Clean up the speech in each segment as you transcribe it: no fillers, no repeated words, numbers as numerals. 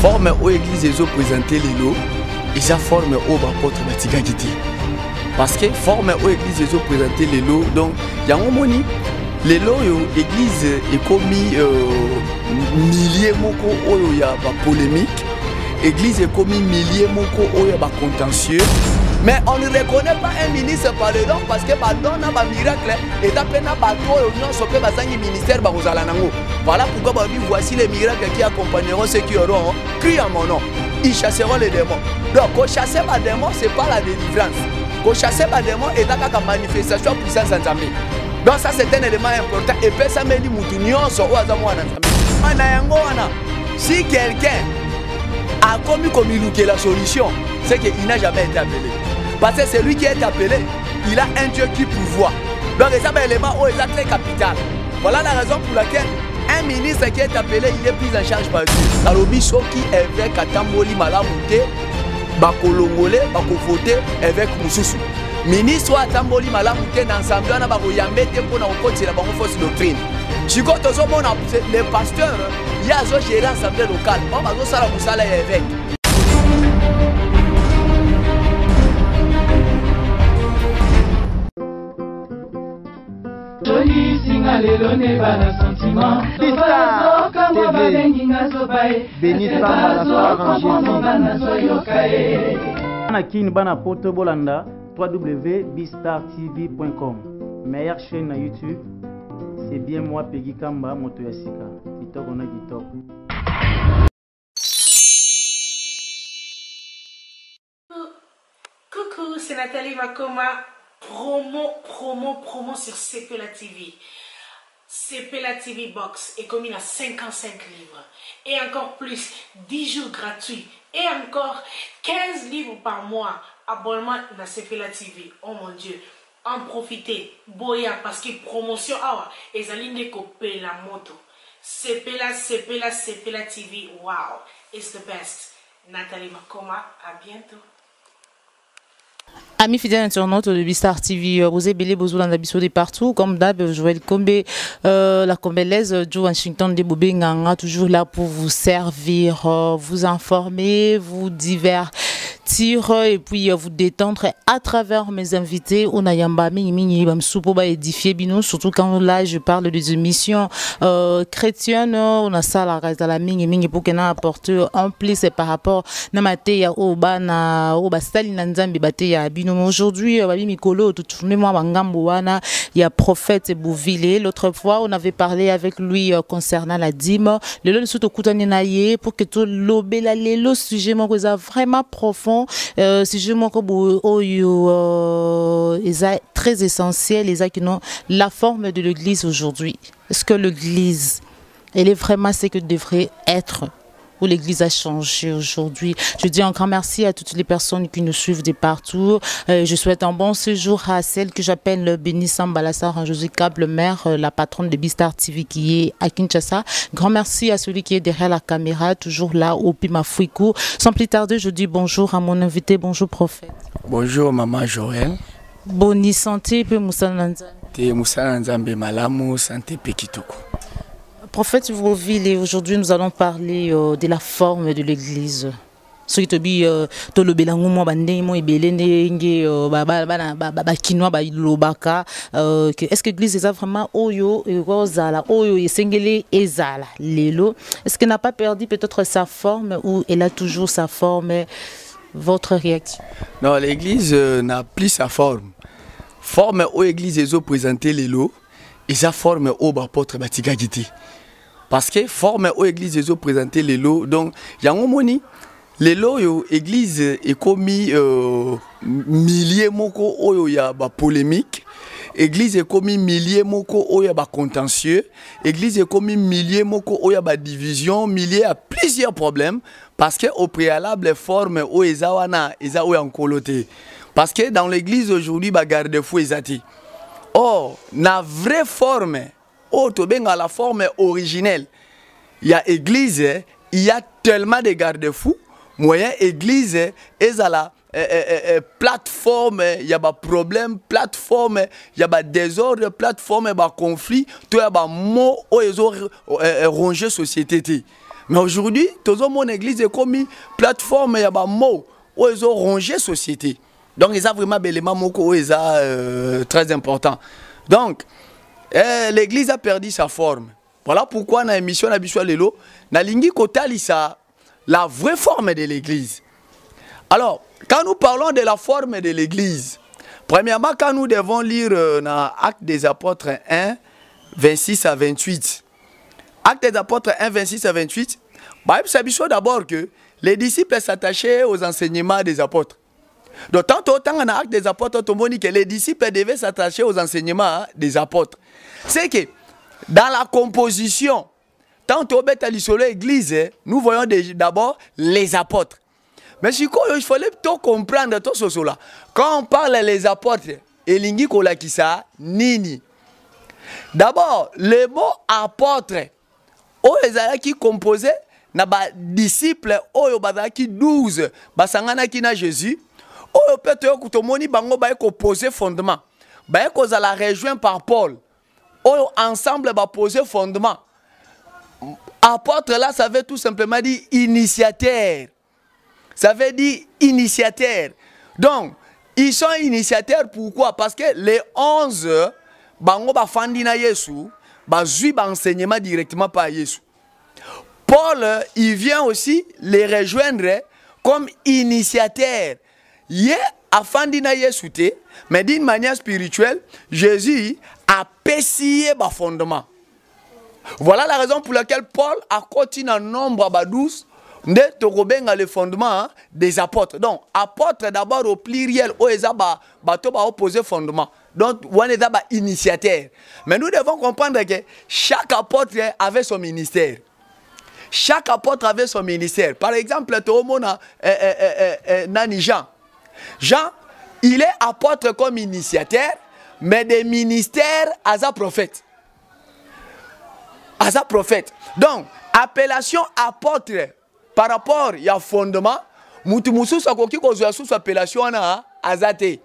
forme aux églises ils ont présenté les lots et ça forme au apôtre Batika Giti parce que forme aux églises ils ont présenté les lots donc il y a un moment les lots église est commis milliers moko oyo ya ba polémique église est commis milliers moko oyo ya ba contentieux. Mais on ne reconnaît pas un ministre par le don parce que don na ba miracle et d'après na ba to union sope bazangi ministère ba kozala nango. Voilà pourquoi on dit voici les miracles qui accompagneront ceux qui auront cru en mon nom. Ils chasseront les démons. Donc qu'on chasser les démons c'est pas la délivrance. Qu'on chasser les démons et dans la manifestation puissance en Zambie. Donc ça c'est un élément important et ça me dit mutu nyonso o azamu en Zambie. Na yango wana si quelqu'un a commis comme il la solution c'est qu'il n'a jamais été appelé. Parce que c'est lui qui est appelé, il a un Dieu qui pourvoit. Donc ça c'est un élément où il est très capital. Voilà la raison pour laquelle un ministre qui est appelé, il est pris en charge par Dieu. Talobi soki évêque atamboli malamute, bakolongole, bakovote évêque mususu. Ministre atamboli malamute n'ensemble na bakoyambete pour na okotela bango fausse doctrine. Chiko tozo mona les pasteurs, il y a zo gérer assemblée locale. On va zo sala musala évêque. Anakin bana poto bolanda www.bistartv.com. Meilleure chaîne à YouTube. C'est bien moi Peggy Kamba moto ya sika. Kitoko na kitoko. Coucou, c'est Nathalie Makoma. Promo sur CPLA TV. CPLA TV Box est commis à 55 livres. Et encore plus, 10 jours gratuits. Et encore 15 livres par mois. Abonnement à CPLA TV. Oh mon Dieu. En profiter. Boya parce que promotion. Ah, et Zaline copé la moto. CPLA TV. Wow. It's the best. Nathalie Makoma. À bientôt. Amis fidèles internautes de Bistar TV, vous êtes belé besoin d'habitude de partout. Comme d'hab, Joël Kombe, la Combelaise du Washington de Bobé Nganga, toujours là pour vous servir, vous informer, vous divertir et puis vous détendre à travers mes invités. On a yamba mini bamsupo ba édifier bino, surtout quand là je parle des émissions chrétiennes. On a ça la reste la mini pour qu'on apporte en plus par rapport na mateya obana oba stali na nzambe bateya bino. Aujourd'hui babi mikolo tout tourner moi bangambo wana il y a prophète Bouville. L'autre fois on avait parlé avec lui concernant la dîme. Le lolo surtout kutani na ye pour que tout lobela lelo sujet mo vraiment profond. Si je m'en est très essentiel, les qui ont la forme de l'église aujourd'hui. Est-ce que l'église, elle est vraiment ce que devrait être? Où l'église a changé aujourd'hui. Je dis encore merci à toutes les personnes qui nous suivent de partout. Je souhaite un bon séjour à celle que j'appelle Béni Sambalassar, José Cable Mère, la patronne de Bistar TV qui est à Kinshasa. Grand merci à celui qui est derrière la caméra, toujours là au Pima Fouikou. Sans plus tarder, je dis bonjour à mon invité. Bonjour prophète. Bonjour maman Joël. Boni santé, peu Moussa Nanzambe. Te Moussa Nanzambe malamu santé pekitoko. Prophète Voville, aujourd'hui nous allons parler de la forme de l'église. Ce qui te dit, est-ce que l'église est vraiment oyo est-ce qu'elle n'a pas perdu peut-être sa forme ou elle a toujours sa forme? Votre réaction? Non, l'église n'a plus sa forme. Forme où l'église est présentée les lots et sa forme au apôtre Batika Giti. Parce que forme où l'église est présentée les lots, donc il y a un moment les lots l'église est commis milliers moko oyo ya ba polémique. Église est commis milliers moko oya ba contentieux. Église est commis milliers moko oya ba division, milliers à plusieurs problèmes parce que au préalable les formes o ezawana eza o enkoloté. Parce que dans l'église aujourd'hui ba garde-fou ezati. Or, na vraie forme, oh to benga la forme originelle. Il y a église, il y a tellement de garde-fous, moyen église ezala plateforme, il y a des problèmes, plateforme, il y a des désordres, plateforme, il y a des conflits, tout y a des mots où ils ont rongé société. Mais aujourd'hui, tout mon église est comme une plateforme, il y a des mots où ils ont rongé la société. Donc, ils ont vraiment des éléments très importants. Donc, l'église a perdu sa forme. Voilà pourquoi dans l'émission de Lelo, na lingi kotalisa la vraie forme de l'église. Alors, quand nous parlons de la forme de l'église, premièrement, quand nous devons lire dans Actes des Apôtres 1, 26 à 28. Actes des Apôtres 1, 26 à 28, Bible s'habitue d'abord que les disciples s'attachaient aux enseignements des apôtres. Donc, autant dans Actes des Apôtres, on dit que les disciples devaient s'attacher aux enseignements des apôtres. C'est que dans la composition, tant au l'église, nous voyons d'abord les apôtres. Mais il fallait plutôt comprendre tout cela. Quand on parle des apôtres, et lingi kolakisa nini. D'abord, le mot apôtre, qui composé na ba disciples, qui 12, basangana ki na Jésus, peut-être que tout le monde bango ba poser fondement. Ba ko za la rejoint par Paul. Ensemble ba poser fondement. Apôtre là, ça veut tout simplement dire initiateur. Ça veut dire initiateur. Donc, ils sont initiateurs pourquoi? Parce que les 11 bango ba fandina Yesu, ba zui ba enseignement directement par Yesu. Paul, il vient aussi les rejoindre comme initiateur. Yé a fandina Yesu te, mais d'une manière spirituelle, Jésus a pessillé ba fondement. Voilà la raison pour laquelle Paul a continué en nombre à 12 de le fondement des apôtres. Donc, apôtre d'abord au pluriel, où ils ont opposé fondement. Donc, on est d'abord initiateur. Mais nous devons comprendre que chaque apôtre avait son ministère. Chaque apôtre avait son ministère. Par exemple, tout le monde Nani Jean. Jean, il est apôtre comme initiateur, mais des ministères à sa prophète. À sa prophète. Donc, appellation apôtre par rapport à fondement, Moutoumousou sa koki kozwa sous appellation à azate.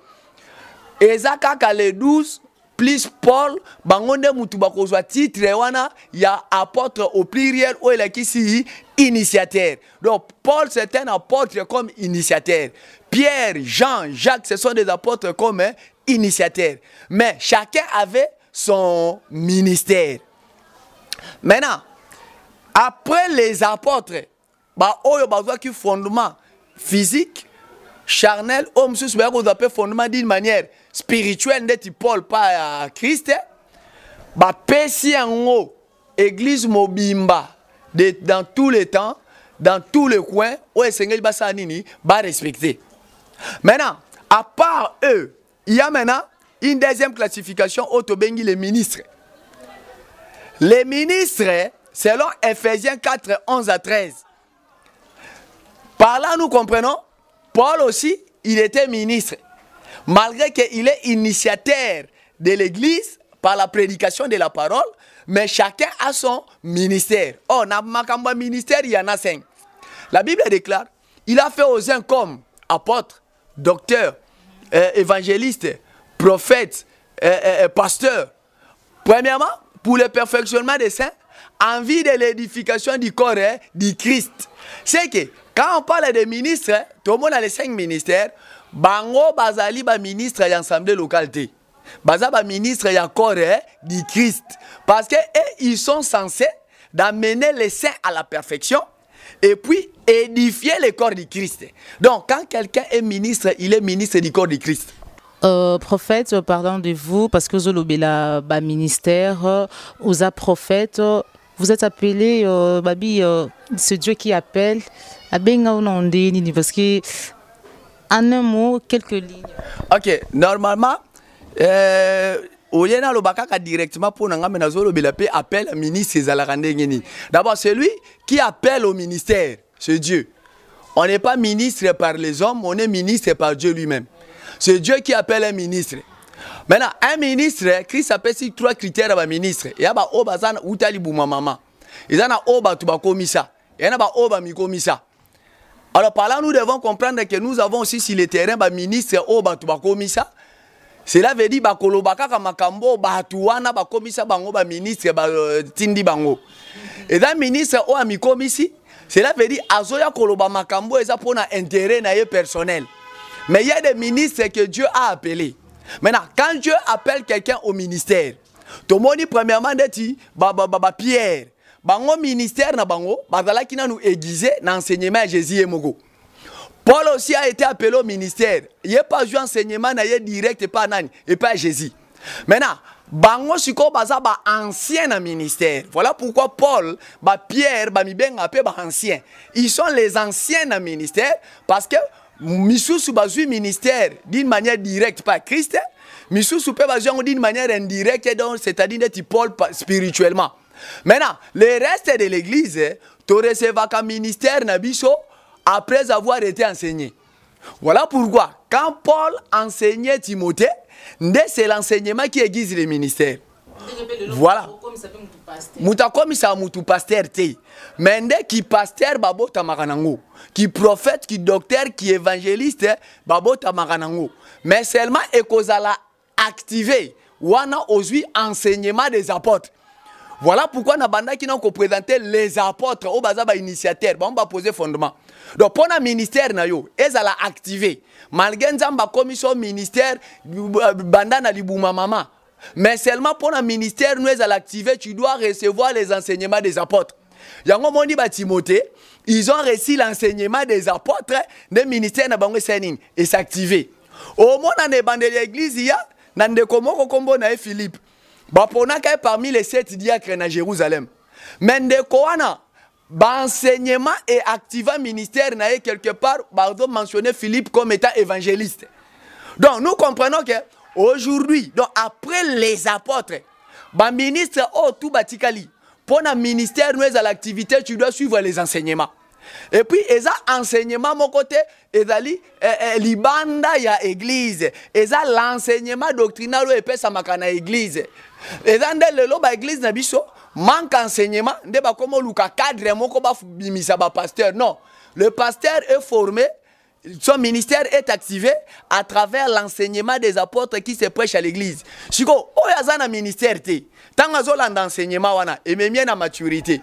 Ezaka les 12 plus Paul, bangonde Moutouba kozwa titre wana ya apôtre au pluriel ou il est ici initiateur. Donc Paul c'est un apôtre comme initiateur. Pierre, Jean, Jacques, ce sont des apôtres comme initiateurs. Mais chacun avait son ministère. Maintenant, après les apôtres, oyo bazwa ki fondement physique, charnel, homme sous fondement d'une manière spirituelle, d'être Paul pas Christ, pesi en église mobimba dans tous les temps, dans tous les coins, où le Seigneur va respecter. Maintenant, à part eux, il y a maintenant une deuxième classification autobengi les ministres. Les ministres, selon Ephésiens 4, 11 à 13. Par là, nous comprenons, Paul aussi, il était ministre. Malgré qu'il est initiateur de l'église par la prédication de la parole, mais chacun a son ministère. Oh, dans le ministère, il y en a 5. La Bible déclare, il a fait aux uns comme apôtres, docteurs, évangélistes, prophètes, pasteurs. Premièrement, pour le perfectionnement des saints, en vue de l'édification du corps du Christ. C'est que quand on parle des ministres, tout le monde a les 5 ministères. Bango bazali ba ministre de l'Assemblée localité. Baza ba ministre ya corps du Christ. Parce que ils sont censés d'amener les saints à la perfection et puis édifier le corps du Christ. Donc quand quelqu'un est ministre, il est ministre du corps du Christ. Prophète, pardon de vous, parce que vous avez le ministère, vous êtes prophète, vous êtes appelé, c'est Dieu qui appelle, parce que, en un mot, quelques lignes. Ok, normalement, Oyena Lobakaka directement pour appelle à ministre. D'abord, c'est lui qui appelle au ministère, c'est Dieu. On n'est pas ministre par les hommes, on est ministre par Dieu lui-même. C'est Dieu qui appelle un ministre. Maintenant, un ministre, Christ appelle 3 critères à un ministre. Il y a un obazan outali bouma mama. Il y a un oba tuba komisa. Il y a un oba mi komisa. Alors par là, nous devons comprendre que nous avons aussi sur le terrain un ministre oba tuba komisa. Cela veut dire bakoloba kaka makambo batuwana bakomisa bango ba ministre ba tindi bango. Et dans ministre o amikomisi, cela veut dire azoya koloba makambo eza pona intérêt na ye personnel. Mais il y a des ministres que Dieu a appelés. Maintenant, quand Dieu appelle quelqu'un au ministère, tout le monde dit premièrement dit Pierre, bango ministère na bango, bazala qui nous aiguisé dans l'enseignement Jésus et Mogo. Paul aussi a été appelé au ministère. Il n'a pas joué enseignement direct et pas nani et pas Jésus. Maintenant, bango siko baza ba ancien na ministère. Voilà pourquoi Paul, Pierre, mibenga pe ba ancien. Ils sont les anciens na ministère parce que Misusu bazui ministère d'une manière directe par Christ. Misusu pe bazui d'une manière indirecte c'est-à-dire d'être Paul spirituellement. Maintenant, le reste de l'église, tu recevras qu'un ministère nabiso après avoir été enseigné. Voilà pourquoi, quand Paul enseignait Timothée, c'est l'enseignement qui aiguise les ministères. Voilà. Mutakomi sa mutu pasteur te. Mende qui pasteur babo tamakanango. Qui prophète, qui docteur, qui évangéliste babo tamakanango. Mais seulement ekozala activé. Wana ozui enseignement des apôtres. Voilà pourquoi na banda qui n'a présenté les apôtres au bazaba initiateur. On va poser fondement. Donc pour le ministère na yo, ezala activé. Malgré nzamba commission ministère banda na libuma mama. Mais seulement pour le ministère nous ezala activé, tu dois recevoir les enseignements des apôtres. Yango mondi ba Timothée, ils ont reçu l'enseignement des apôtres, des ministères na bango senin et s'activer. Au moment na bande l'église ya, nande komoko kombo na Philippe. Baponaka parmi les 7 diacres à Jérusalem. Mais de Koana, enseignement et activant ministère n'a quelque part, pardon, mentionné Philippe comme étant évangéliste. Donc nous comprenons que aujourd'hui, donc après les apôtres, ministre oh tout batikali, pour un ministère nous à l'activité, tu dois suivre les enseignements. Et puis, et ça, enseignement, mon côté, et ça, libanda ya église, et ça, l'enseignement doctrinal, et puis ça, makana église. Et dans le loba église, nabiso, manque enseignement, ne pas comme luka cadre, mon koba bimisa ba pasteur. Non, le pasteur est formé, son ministère est activé à travers l'enseignement des apôtres qui se prêchent à l'église. Si ko, oyazana ministère te, tant azolan d'enseignement wana, et même na maturité.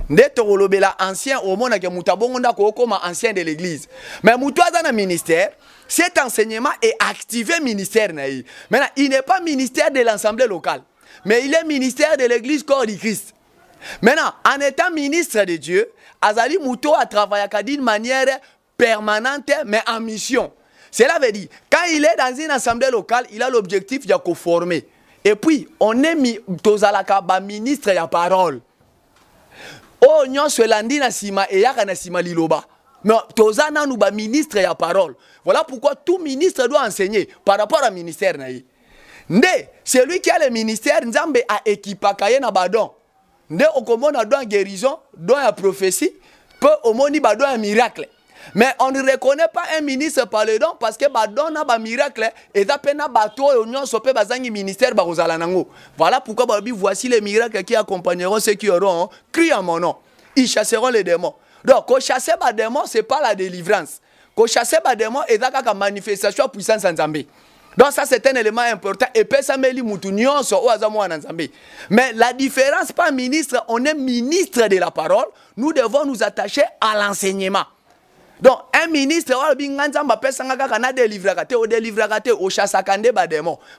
Ndete olobela ancien au monde que mutabongonda ko koma ancien de l'église. Mais mutoaza na ministère, cet enseignement est activé ministère naï. Maintenant, il n'est pas ministère de l'assemblée locale, mais il est ministère de l'église corps du Christ. Maintenant, en étant ministre de Dieu, Azali Mouto a travaillé d'une manière permanente mais en mission. Cela veut dire quand il est dans une assemblée locale, il a l'objectif de former. Et puis, on est mis tozalaka ba ministre ya parole. Oh, nyon se landi na sima et yaka na sima liloba. Mais tozana nou ba ministre ya parole. Voilà pourquoi tout ministre doit enseigner par rapport à ministère na yi. Nde, celui qui a le ministère, Nzambe a équipé na badon. Nde okomona don guérison, don ya prophétie, peut omoni ba don un miracle. Mais on ne reconnaît pas un ministre par le don parce que badon na ba miracle et da pena bato et onyon sope bazangi ministère ba kozala nango. Voilà pourquoi babi voici les miracles qui accompagneront ceux qui auront cru en mon nom. Ils chasseront les démons. Donc, quand chasser les démons, ce n'est pas la délivrance. Quand chasser les démons, c'est la manifestation de puissance en Zambie. Donc, ça, c'est un élément important. Et puis, ça m'a mais la différence, pas ministre, on est ministre de la parole. Nous devons nous attacher à l'enseignement. Donc, un ministre,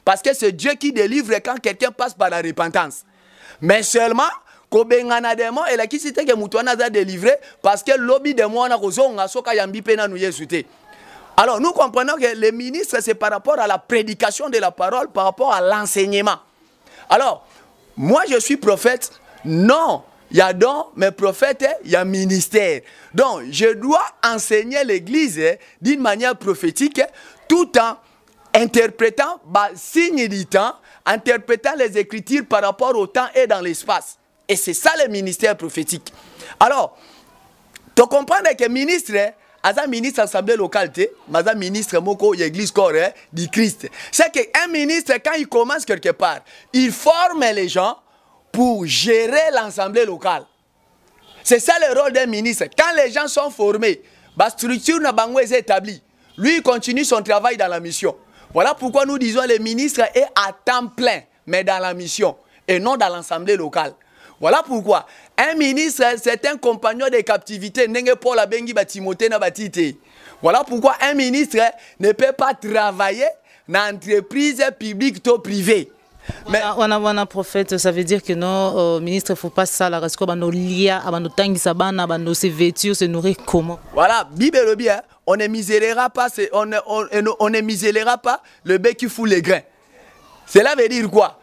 parce que c'est Dieu qui délivre quand quelqu'un passe par la repentance. Mais seulement, kobengana demo et la qui c'était que mutuana a délivré parce que lobby de moi na kozonga soka yambi pena nou yesute. Alors nous comprenons que les ministres c'est par rapport à la prédication de la parole, par rapport à l'enseignement. Alors moi je suis prophète, non, il y a don, mais prophète il y a ministère. Donc je dois enseigner l'église d'une manière prophétique tout en interprétant signe du temps, interprétant les écritures par rapport au temps et dans l'espace. Et c'est ça le ministère prophétique. Alors, tu comprends que le ministre, as un ministre assemblée locale, mais un ministre moko l'église corps du Christ. C'est qu'un ministre, quand il commence quelque part, il forme les gens pour gérer l'assemblée locale. C'est ça le rôle d'un ministre. Quand les gens sont formés, la structure n'a pas été établie. Lui, il continue son travail dans la mission. Voilà pourquoi nous disons le ministre est à temps plein, mais dans la mission, et non dans l'assemblée locale. Voilà pourquoi un ministre, c'est un compagnon de captivité. Voilà pourquoi un ministre ne peut pas travailler dans l'entreprise publique ou privée. Mais on a un prophète, ça veut dire que non, ministre, il ne faut pas ça, la resco, nos liens, nos tangs, nos se vêtir, se nourrir comment? Voilà, Bible le bien, on ne misérera pas, on ne misérera pas le bec qui fout les grains. Cela veut dire quoi?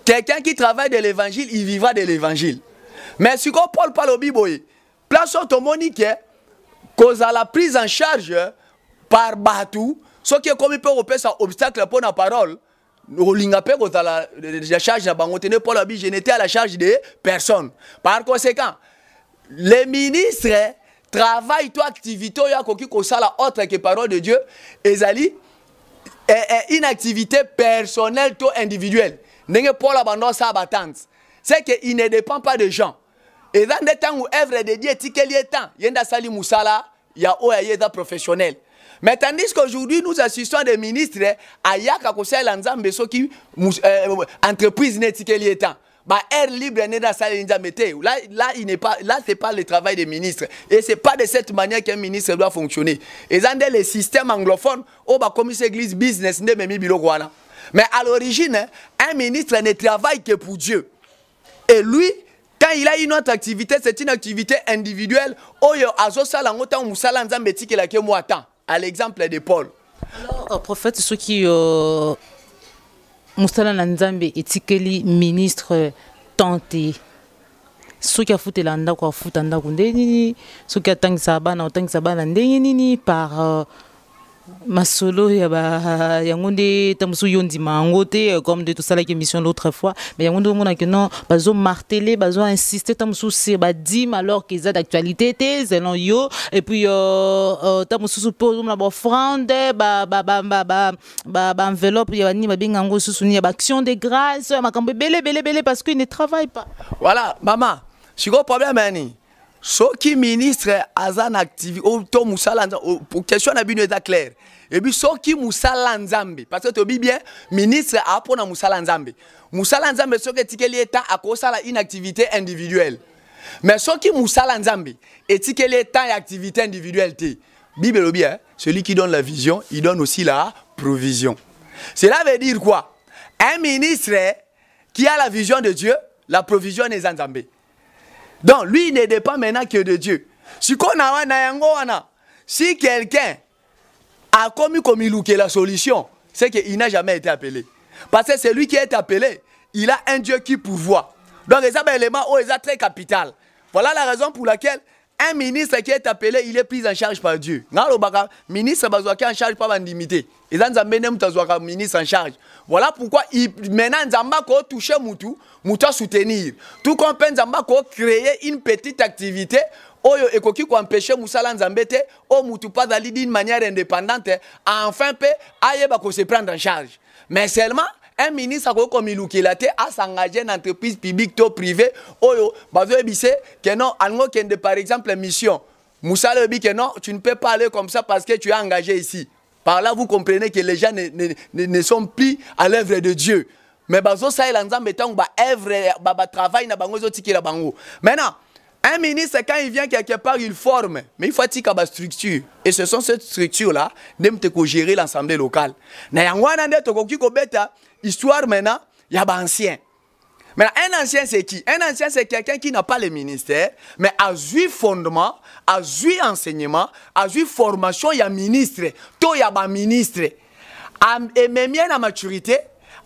Quelqu'un qui travaille de l'évangile, il vivra de l'évangile. Mais si Paul parle au Bible, place automonique, cause à la prise en charge par Batou, ce qui est comme il peut repérer ça obstacle pour la parole, la charge je n'étais à la charge des personnes. Par conséquent, les ministres travaillent toi activité qui la autre que parole de Dieu, et une activité personnelle ou individuelle. C'est qu'il ne dépend pas de gens. Et dans des temps où œuvre de Dieu est temps, il y a sali musala, il y a des professionnels. Mais tandis qu'aujourd'hui nous assistons des ministres à Yaka Kosei Lanzambe qui entreprise n'est temps. Bah air libre n'est dans sali nzamete. Là il n'est pas, là c'est pas le travail des ministres et c'est pas de cette manière qu'un ministre doit fonctionner. Et dans les systèmes anglophones, oh bah comme c'est église business n'est même bilogwana. Mais à l'origine, un ministre ne travaille que pour Dieu. Et lui, quand il a une autre activité, c'est une activité individuelle. À l'exemple de Paul. Alors, prophète, ceux qui Moussala Nzambe etikeli ministre tenté. Ceux qui a foutu l'anda quoi foutu anda kundeni, ceux qui a tangi sabana ndeni par Masolo yangonde tamsu yondi mangote comme de tout ça la émission l'autre fois mais yangonde mona que non bazo marteler bazo insister tamsu c'est dim alors qu'ils ont d'actualité selon yo et puis tamsu suppose on a offrande enveloppe ya ni babinga ngo susuni ba action de grâce makambo belé parce qu'ils ne travaillent pas. Voilà maman si go problème ani ceux qui ministre azan activité to musala pour question na bino est clair et puis ceux qui musala nzambe parce que to bi bien ministre a pour na musala nzambe ceux qui tikeli état a kosala une activité individuelle mais ceux qui musala nzambe et tikeli état et activité individuelle té Bible le bien celui qui donne la vision il donne aussi la provision. Cela veut dire quoi? Un ministre qui a la vision de Dieu, la provision est nzambe. Donc, lui, il ne dépend maintenant que de Dieu. Si quelqu'un a commis comme il est la solution, c'est qu'il n'a jamais été appelé. Parce que c'est lui qui est appelé, il a un Dieu qui pourvoit. Donc, les éléments sont très capital. Voilà la raison pour laquelle un ministre qui est appelé, il est pris en charge par Dieu. Le ministre qui est en charge par l'intimité. Et dans un ministre en charge. Voilà pourquoi maintenant Nzamba ko toucher Moutou soutenir. Tout comme Nzamba ko créer une petite activité oyo ekoki ko empêcher Moussala Nzambete o Moutou pas d'aller d'une manière indépendante enfin peut ayeba ko se prendre en charge. Mais seulement un ministre comme Iloukilate a s'engager dans une entreprise publique ou privée oyo bazo ebise que non algo kende par exemple mission Moussala bi que non tu ne peux pas aller comme ça parce que tu es engagé ici. Par là, vous comprenez que les gens ne sont plus à l'œuvre de Dieu. Mais bazo ça l'ensemble étant œuvre travail na bango zoti la bango. Maintenant, un ministre quand il vient quelque part, il forme, mais il faut qu'il y ait une structure. Et ce sont ces structures là n'aiment te gérer l'assemblée locale. Na yangwana nde to koki ko beta histoire maintenant, il y a un ancien. Maintenant, un ancien c'est qui? Un ancien c'est quelqu'un qui n'a pas le ministère, mais a eu fondement, a eu enseignement, a eu formation, il y a ministre, tout il y a un ministre. Et même bien la maturité,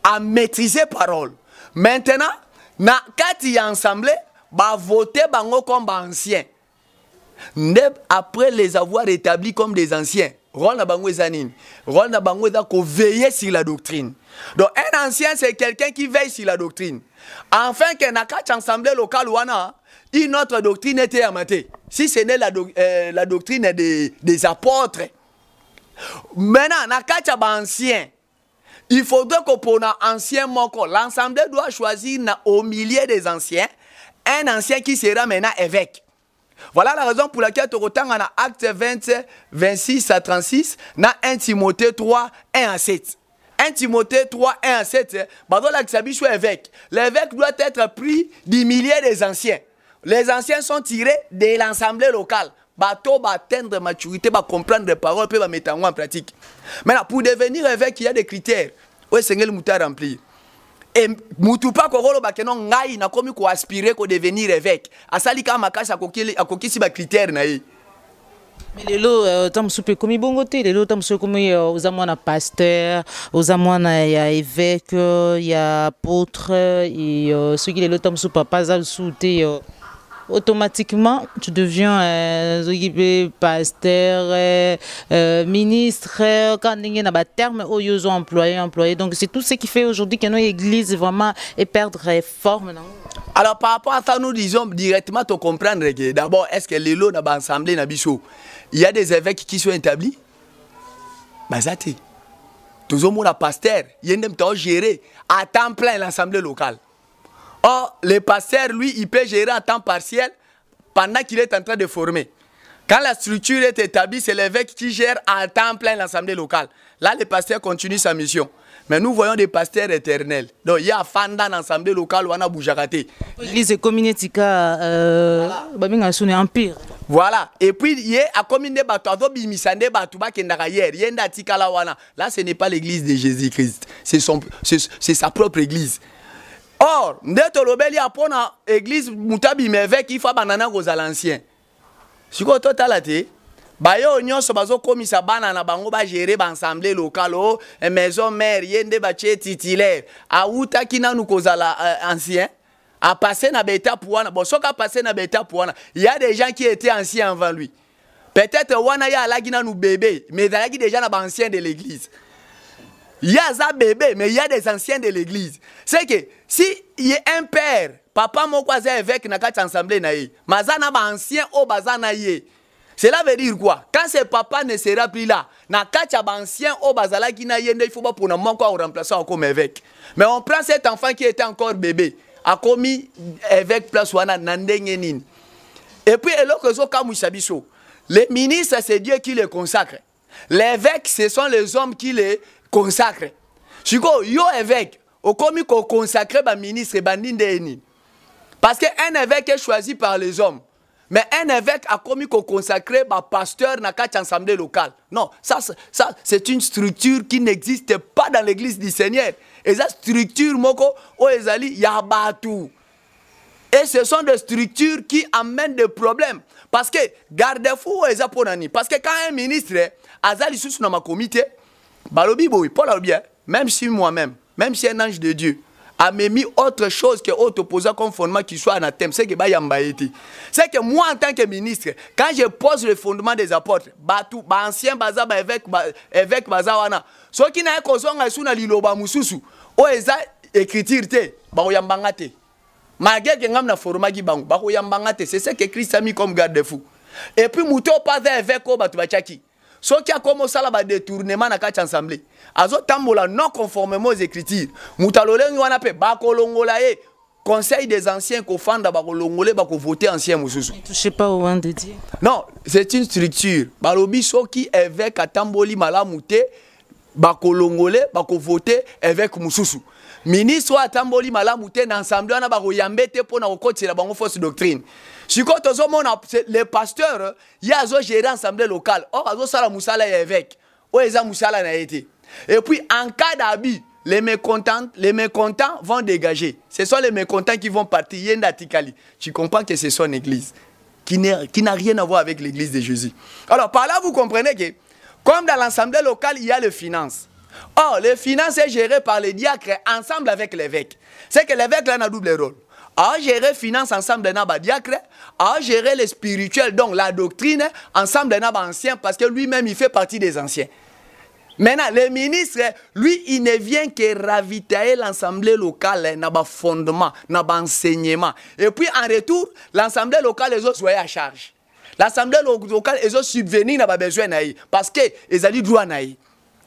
a maîtrisé parole. Maintenant, quand il y a ensemble, va voter bango comme ancien. Après les avoir établis comme des anciens. Rôle na bango zanine. Rôle na bango da ko veiller sur la doctrine. Donc un ancien c'est quelqu'un qui veille sur la doctrine. Enfin que na kat assemblée locale wana une autre doctrine était amatée. Si ce n'est la doctrine des apôtres. Maintenant na kat ancien. Il faudrait que pour un ancien moko l'assemblée doit choisir au milieu des anciens un ancien qui sera maintenant évêque. Voilà la raison pour laquelle tu as acte 20, 26 à 36, na 1 Timothée 3, 1 à 7. 1 Timothée 3, 1 à 7, l'évêque doit être pris du milieu des anciens. Les anciens sont tirés de l'assemblée locale. Bateau va atteindre maturité, va comprendre les paroles, puis va mettre en pratique. Maintenant, pour devenir évêque, il y a des critères. Oui, c'est le mouta rempli. Et mutupa korolo bakenon ngai na komi ko aspirer ko devenir évêque. Asali kama makasa akokisi ba critères na ye. Mais les lots, tam soupe comme bongoté, les lots tam soupe comme aux amants pasteur, aux amants évêque, il y a apôtre et ceux qui les lots tam soupe pas à souter. Automatiquement, tu deviens pasteur, ministre, quand il y a un terme, ils ont employé. Donc, c'est tout ce qui fait aujourd'hui que notre église vraiment est perdre forme. Alors, par rapport à ça, nous disons directement, tu comprends que d'abord, est-ce que les lots dans l'assemblée, il y a des évêques qui sont établis? Bazati. Tous les monde pasteur, il y a des gérer à temps plein l'assemblée locale. Or, le pasteur, lui, il peut gérer à temps partiel pendant qu'il est en train de former. Quand la structure est établie, c'est l'évêque qui gère à temps plein l'assemblée locale. Là, le pasteur continue sa mission. Mais nous voyons des pasteurs éternels. Donc, il y a Fanda dans l'assemblée locale où on a Boujakate. L'église communética, empire. Voilà. Et puis, il y a la communauté là, ce n'est pas l'église de Jésus-Christ. C'est sa propre église. Or, dès que l'obéli a pris l'église Moutabi Mevek, il faut banana aux anciens. Si vous avez total, bayo nyonso bazo komisa banana bango ba gérer ba assemblée locale o maison mère yende ba titulaire a uta kina nous kozala ancien a passé na beta pouana bon soka passé na beta pouana il y a des gens qui étaient anciens avant lui. Peut-être wana ya alagina nous bébé mais il y a déjà na ba anciens de l'église. Il y a ça bébé, mais il y a des anciens de l'église. C'est que si il y a un père, papa mon cousin évêque n'a qu'à t'ensembler naïe, mazana ba ancien au bazana yé. Cela veut dire quoi? Quand ce papa ne sera plus là, n'a qu'à t'aba ancien au bazala qui n'a yé, il faut pas pour nous manquer au remplaçant comme évêque. Mais on prend cet enfant qui était encore bébé, a commis évêque place wana nandengenin. Et puis les ministres c'est Dieu qui les consacre. L'évêque ce sont les hommes qui les consacré. Chiko, yo évêque, au commis qu'on consacre ba ministre et bandine. Parce qu'un évêque est choisi par les hommes. Mais un évêque a commis qu'on consacre ba pasteur na quatre assemblée locale. Non, ça c'est une structure qui n'existe pas dans l'église du Seigneur. Et cette structure moko o ezali yabatu. Et ce sont des structures qui amènent des problèmes. Parce que garde-fou eza ponani. Parce que quand un ministre azali sous dans ma comité Balobi boy, Paul bien, même si moi-même, même si un ange de Dieu a mis autre chose que autre opposant comme fondement qui soit anathème, c'est que c'est que moi en tant que ministre, quand je pose le fondement des apôtres, batou, ancien baza, évêque baza wana, ce qui n'a pas kozonga suna liloba mususu, o eza écriture te, ba oyambanga te. Malgré que ngam na format gi bangu, ba oyambanga te, c'est ce que Christ a mis comme garde-fou. Et puis muto pas évêque o batu bachaki. Ce qui a commencé à détournement dans la assemblée. Azo tambola non conformément aux écritures. Moutalole wana pe bakolongola e conseil des anciens ko fanda bakolongolé bako voter ancien mususu. Ne touchez pas au de Dieu. Non, c'est une structure. Balobi soki évêque atamboli malamute bakolongolé bako voter évêque mususu. Ministre atamboli malamute na assemblée wana bako yambete pona kokoti la bango fausse doctrine. Si quand les pasteurs, il y a un géré assemblée locale. Or, il y a un évêque. Or, il y a un été. Et puis, en cas d'abus, les mécontents vont dégager. Ce sont les mécontents qui vont partir. Tu comprends que c'est son église, qui n'a rien à voir avec l'église de Jésus. Alors, par là, vous comprenez que, comme dans l'assemblée locale, il y a les finances. Or, les finances sont gérées par les diacres ensemble avec l'évêque. C'est que l'évêque a un double rôle. À gérer finance ensemble d'un diacre, à gérer les spirituels, donc la doctrine, ensemble d'un ancien, parce que lui-même, il fait partie des anciens. Maintenant, le ministre, lui, il ne vient que ravitailler l'assemblée locale, n'a pas fondement, n'a pas enseignement. Et puis, en retour, l'assemblée locale, les autres soient à charge. L'assemblée locale, les autres subvenir, n'a pas besoin, parce qu'ils ont dit droit,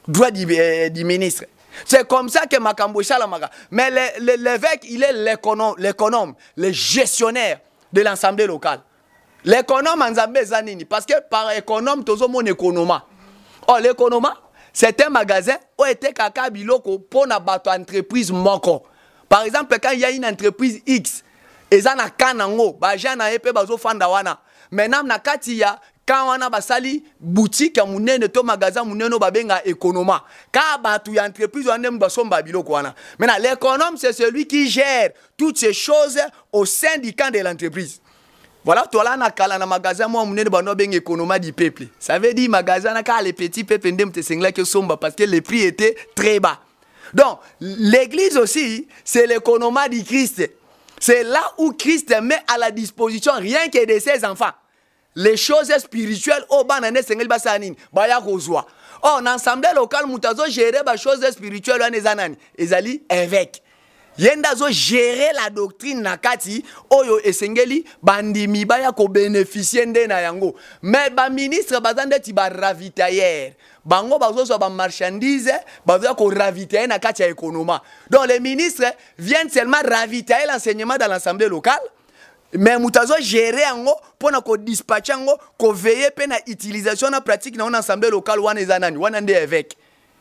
droit du ministre. C'est comme ça que Makambo Shalamaga. Mais l'évêque, il est l'économe, le gestionnaire de l'assemblée locale. l'économe en Zambie zanini parce que par économe tozo mon économa. Oh l'économa c'est un magasin où était kaka biloko pour na bato entreprise moko. Par exemple quand il y a une entreprise X eza na kanango ba jana epe bazo fanda wana. Maintenant na kati ya quand on a basali boutique ya munene to magasin munene babenga économa. Quand batu ya entreprise on aime basomba biloko wana. Maintenant l'économe c'est celui qui gère toutes ces choses au sein du camp de l'entreprise. Voilà, toi là, na na magasin, moi, on est dans ben économie du peuple. Ça veut dire magasin, na les petits peuples, parce que les prix étaient très bas. Donc, l'église aussi, c'est l'économie du Christ. C'est là où Christ met à la disposition rien que de ses enfants. Les choses spirituelles, oh, banane, sengel basanin, baya kozwa. Oh, en assemblée locale, moutazo gérer les choses spirituelles, on est anani. Ezali évêque. Yendazo gérer la doctrine nakati oyo esengeli bandimi baya ko bénéficier nde na yango mais ba ministre bazande ti ba ravitailleur bango bazo ba marchandise bazo ko ravitailler nakati ya économie. Donc les ministres viennent seulement ravitailler l'enseignement dans l'assemblée locale mais mutazo gérer yango pona ko dispatcher yango ko veiller pe na utilisation na pratique na l'assemblée locale wana ezanani wana nde évêque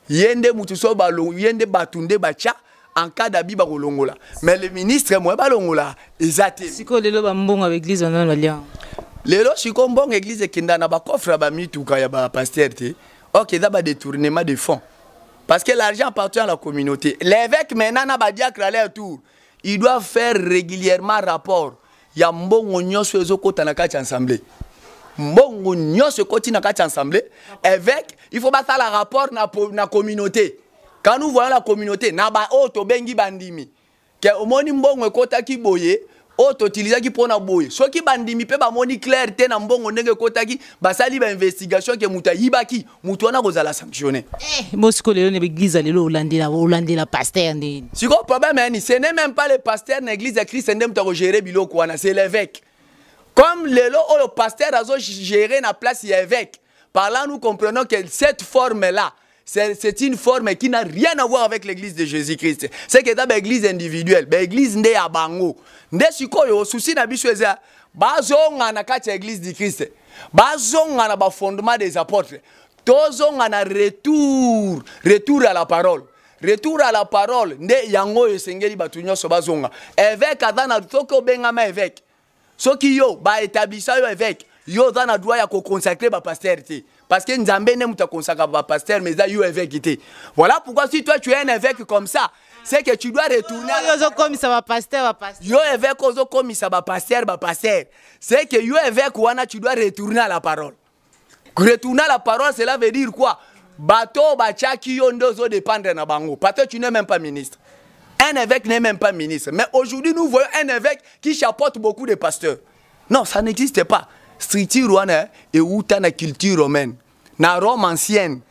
yende mutuso ba yende batunde bacha en cas d'abus balongola mais le ministre moi balongola ezate siko lelo ba mbongo avec l'église on a lien lelo siko mbongo église kinda na ba coffre ba mituka ya ba pasteur te OK da ba détournement de fonds parce que l'argent appartient à la communauté. L'évêque maintenant na ba diacre aller autour il doit faire régulièrement rapport ya mbongo nyoso ezokota na kati assemblée mbongo nyoso koti na kati assemblée évêque il faut battre la rapport na communauté. Quand nous voyons la communauté, naba auto bengi bandimi. Que omoni mbongo ekota ki boye, auto utiliser ki pona boye. So ki bandimi pe ba moni clair te na mbongo ndenge kota ki basali ba investigation ke muta yibaki, mutu wana kozala sanctionner. Mosiko lelo ne église lelo olandela pasteur ndi. Siko problème ni ce n'est même pas le pasteur na église de Christ ndem to gérer biloko wana, c'est l'évêque. Comme lelo le pasteur azo gérer na place ya évêque. Par là nous comprenons que cette forme là c'est une forme qui n'a rien à voir avec l'église de Jésus-Christ. C'est que dans l'église individuelle, l'église nde ya bango. Nde sikoyo souci na biso eza bazonga na kati ya église du Christ. Bazonga na ba fondement des apôtres. Tozonga na retour à la parole. Retour à la parole nde yango esengeli batu nyonso bazonga. Évêque adana toko bengama évêque. Soki yo ba établissant yo évêque, yo dana droit ya ko consacrer ba pasteur te. Parce que Nzambé ne m'a consacré à pasteur, mais ça, you évêque. Voilà pourquoi si toi tu es un évêque comme ça, c'est que tu dois retourner. Comme ça va pasteur, yo évêque comme ça va pasteur. C'est que you évêque wana tu dois retourner à la parole. Retourner à la parole, cela veut dire quoi? Bato bachaki yo ndozo dépendre na bango. Parce que tu n'es même pas ministre. Un évêque n'est même pas ministre. Mais aujourd'hui nous voyons un évêque qui chapeaute beaucoup de pasteurs. Non, ça n'existe pas. Structure wana et outa na culture romaine. Na Rome ancienne,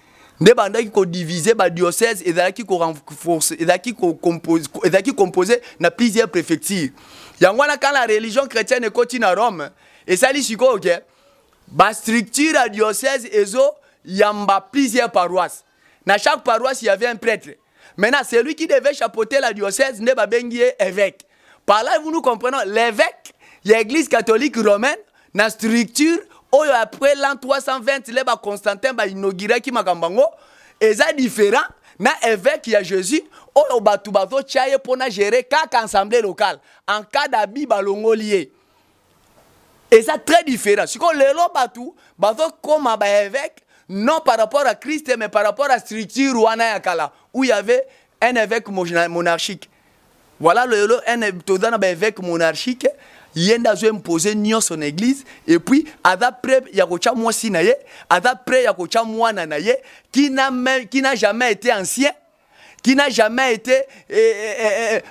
nde bandaki ko diviser ba diocèse et daki ko renforcer et daki ko composer na plusieurs préfectures. Yangwana quand la religion chrétienne est na Rome et ça li siko OK. Ba structure à diocèse ezo yamba plusieurs paroisses. Na chaque paroisse il y avait un prêtre. Maintenant celui qui devait chapeauter la diocèse nde ba bengi évêque. Par là vous nous comprenons l'évêque, l'église catholique romaine na structure oyo après l'an 320 les ba Constantin ba inauguré ki makambango eza différent na évêque ya Jésus oyo batu bazo chaye pona gérer kaka assemblée locale en cas d'abus balongolié eza très différent siko lelo batu bazo koma ba évêque non par rapport à Christ mais par rapport à structure wana ya kala où il y avait un évêque monarchique. Voilà lelo un évêque monarchique yenda zo imposer nyo son église et puis après ya kocha mwasi na ye après ya kocha mwana na ye qui n'a jamais été ancien, qui n'a jamais été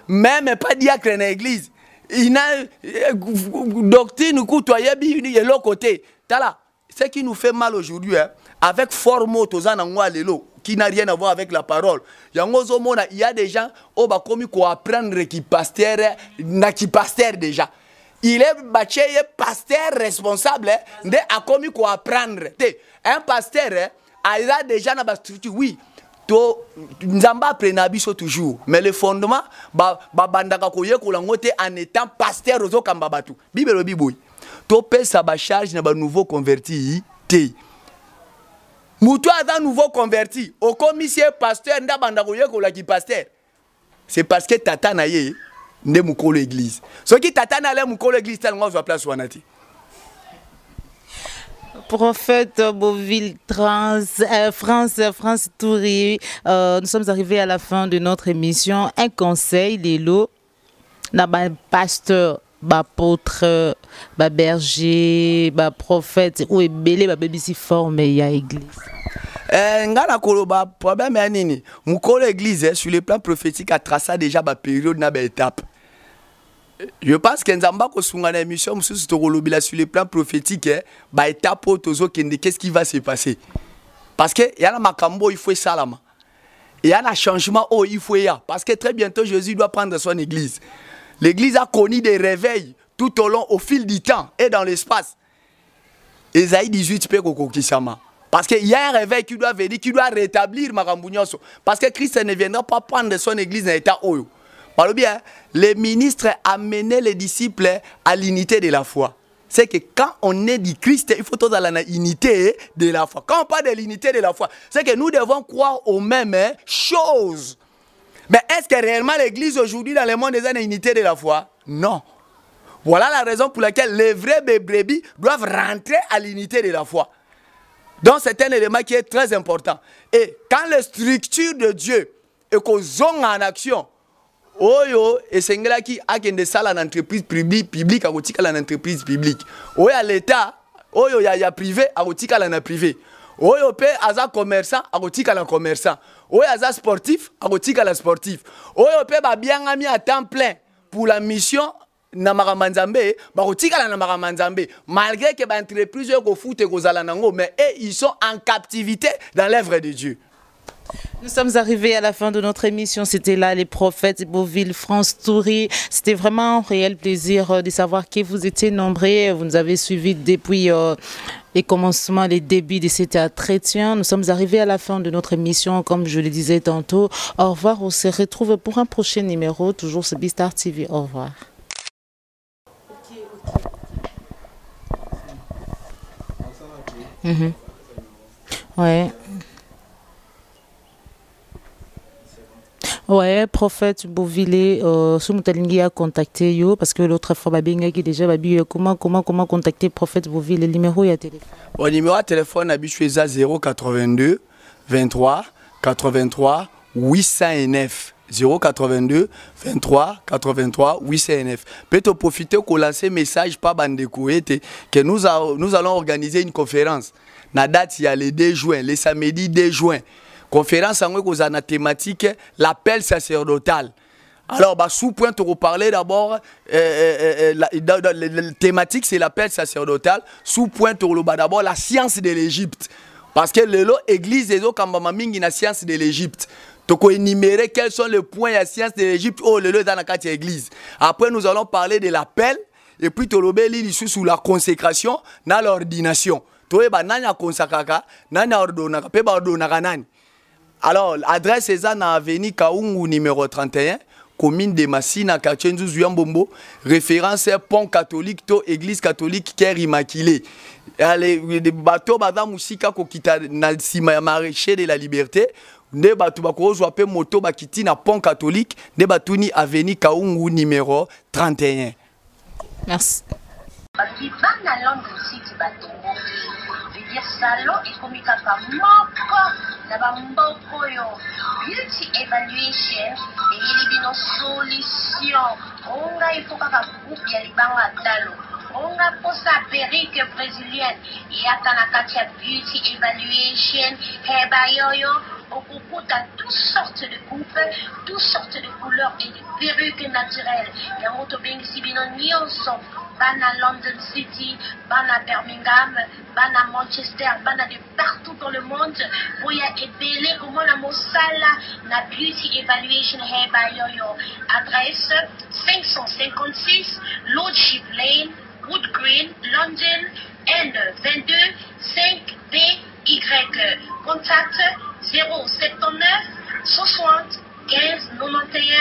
même pas diacre dans l'église, il n'a doctrine coutoyer bi yelo côté tala. Ce qui nous fait mal aujourd'hui avec formo tozana ngwa lelo qui n'a rien à voir avec la parole. Il y a des gens qui ont commis quoi apprendre qui pasteur déjà. Il est bâché pasteur responsable de a commis quoi apprendre. Un pasteur il a déjà na structure oui. To nzamba prenabiso toujours mais le fondement ba bandaka koye ko langote en étant pasteur ozo kamba batu. Bibelo biboy. topé ça ba charge na ba nouveau converti té. Moutou a nouveau converti au commissaire pasteur nda banda ko yeko la ki pasteur. C'est parce que tata na ye nde mukolo église. Ce qui tata na le mukolo église tel ngo zo place wanati. Prophète Boville France Touré, nous sommes arrivés à la fin de notre émission. Un conseil, Lélo, na ba pasteur, ba apôtre, ba berger, ba prophète ou ebele ba bebisi formé ya église. Ngana koloba problème ya nini? Mukolo église sur le plan prophétique a tracé déjà ba période na ba étape. Je pense que Nzamba ko sunga na émission mususu to kolobila sur le plan prophétique ba étape tozo kende qu'est-ce qui va se passer? Parce que y a la makambo il faut salama. Il y a un changement il faut parce que très bientôt Jésus doit prendre son église. L'église a connu des réveils tout au long au fil du temps et dans l'espace. Ésaïe 18 pe kokokisama. Parce qu'il y a un réveil qui doit venir, qui doit rétablir Marambunyoso. Parce que Christ ne viendra pas prendre son église dans l'état oyo. Parle bien, les ministres amenaient les disciples à l'unité de la foi. C'est que quand on est du Christ, il faut tout dans l'unité de la foi. Quand on parle de l'unité de la foi, c'est que nous devons croire aux mêmes choses. Mais est-ce que réellement l'église aujourd'hui dans le monde est une unité de la foi? Non. Voilà la raison pour laquelle les vrais brebis doivent rentrer à l'unité de la foi. Donc c'est un élément qui est très important. Et quand les structures de Dieu et qu'on zone en action, oyo esengela ki akende sala en entreprise publique akotika la entreprise publique. Oyo à l'état, oyo ya privé akotika la privé. Oyo pe aza commerçant akotika la commerçant. Oyo aza sportif akotika la sportif. Oyo pe ba bianga mi à temps plein pour la mission na maramanzambe bakotika la na maramanzambe malgré que ba entreprise ko foute ko zala nango mais ils sont en captivité dans l'œuvre de Dieu. Nous sommes arrivés à la fin de notre émission. C'était là les prophètes Boville France Touré. C'était vraiment un réel plaisir de savoir que vous étiez nombreux. Vous nous avez suivis depuis les commencements, les débuts de cet entretien. Nous sommes arrivés à la fin de notre émission, comme je le disais tantôt. Au revoir. On se retrouve pour un prochain numéro. Toujours sur Bistar TV. Au revoir. Ouais. Ouais, prophète Boville, Soumutalingi a contacté yo parce que l'autre fois Babinga qui déjà babi comment contacter prophète Boville, le numéro et téléphone. Bon numéro de téléphone habitué à 082 23 83 809. 082 23 83 809. Peut-être profiter pour lancer un message par Bandeko que nous allons organiser une conférence. La date il y a le 2 juin, le samedi 2 juin. Conférence en la thématique l'appel sacerdotal. Alors, sous-point, on va parler d'abord, la thématique c'est l'appel sacerdotal. Sous-point, on va d'abord la science de l'Égypte. Parce que l'église est la science de l'Égypte. Tu peux énumérer quels sont les points de la science de l'Égypte dans la église. Après, nous allons parler de l'appel. Et puis, tu vas sous la consécration dans l'ordination. Tu vas alors, l'adresse est dans l'avenue Kaungu numéro 31, commune de Massina, quartier Nzouziambombo, référence pont catholique, to église catholique, Cœur Immaculé. Les bateaux, madame Moussika, qui est dans le marché de la liberté, ne bateaux, bakoro, moto, bakiti, na pont catholique, ne batouni avenue Kaungu numéro 31. Merci. Salon ekomikaka moko na bamboko yo beauty evaluation eyeli bino solution onga ifo kaka groupe ya libanga talo onga posa perruque brésilienne yaka na kati ya beauty evaluation heba yoyo okukuta toutes sortes de coupes, toutes sortes de couleurs et de perruques naturelles. Yamoto bengisi bino nyonso bana London City, bana Birmingham, bana Manchester, bana de partout dans le monde. Boya ebele comment la mosala na beauty evaluation heba yoyo. Adresse 556 Lordship Lane, Wood Green, London, N22 5DY. Contact 079 60 15 91